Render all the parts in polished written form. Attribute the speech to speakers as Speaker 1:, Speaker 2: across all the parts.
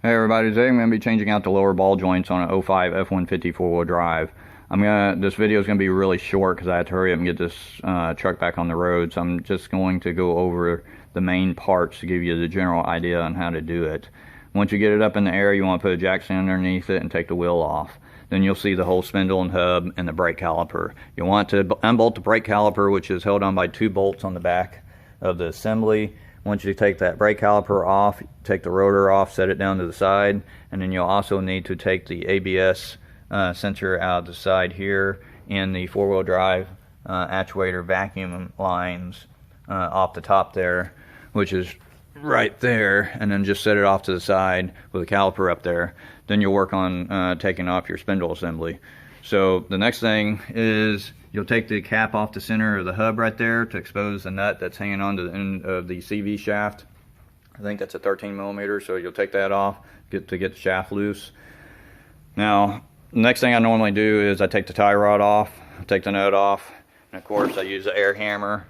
Speaker 1: Hey everybody, today I'm going to be changing out the lower ball joints on an 05 F150 4-wheel drive. This video is going to be really short because I had to hurry up and get this truck back on the road. So I'm just going to go over the main parts to give you the general idea on how to do it. Once you get it up in the air, you want to put a jack stand underneath it and take the wheel off. Then you'll see the whole spindle and hub and the brake caliper. You want to unbolt the brake caliper, which is held on by 2 bolts on the back of the assembly. Once you take that brake caliper off, take the rotor off, set it down to the side, and then you'll also need to take the ABS sensor out of the side here and the 4-wheel drive actuator vacuum lines off the top there, which is right there, and then just set it off to the side with the caliper up there. Then you'll work on taking off your spindle assembly. So the next thing is you'll take the cap off the center of the hub right there to expose the nut that's hanging on to the end of the CV shaft. I think that's a 13 millimeter, so you'll take that off to get the shaft loose. Now, the next thing I normally do is I take the tie rod off, take the nut off, and of course I use the air hammer,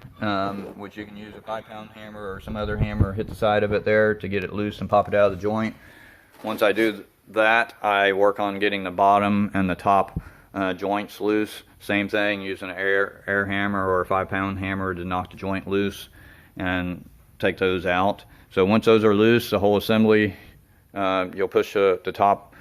Speaker 1: which you can use a 5-pound hammer or some other hammer, hit the side of it there to get it loose and pop it out of the joint. Once I do that, I work on getting the bottom and the top joints loose. Same thing, using an air hammer or a 5-pound hammer to knock the joint loose and take those out. So once those are loose, the whole assembly, you'll push the top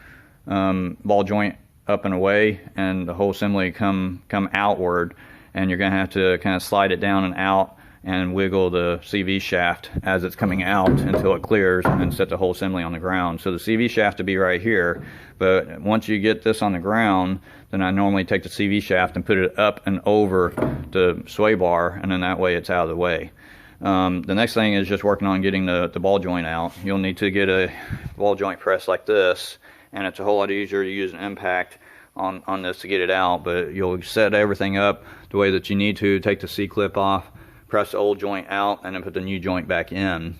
Speaker 1: ball joint up and away, and the whole assembly come outward, and you're going to have to kind of slide it down and out and wiggle the CV shaft as it's coming out until it clears, and then set the whole assembly on the ground. So the CV shaft to be right here, but once you get this on the ground, then I normally take the CV shaft and put it up and over the sway bar, and then that way it's out of the way. The next thing is just working on getting the ball joint out. You'll need to get a ball joint press like this, and it's a whole lot easier to use an impact on this to get it out, but you'll set everything up the way that you need to. Take the C-clip off, press the old joint out, and then put the new joint back in,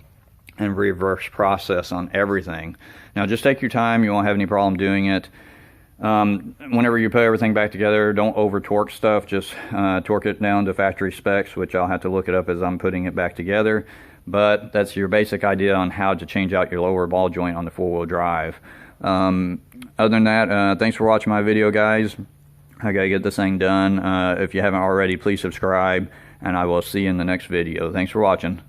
Speaker 1: and reverse process on everything. Now just take your time, you won't have any problem doing it. Whenever you put everything back together, don't over torque stuff, just torque it down to factory specs, which I'll have to look it up as I'm putting it back together. But that's your basic idea on how to change out your lower ball joint on the 4-wheel drive. Other than that, thanks for watching my video, guys. I gotta get this thing done. If you haven't already, please subscribe, and I will see you in the next video. Thanks for watching.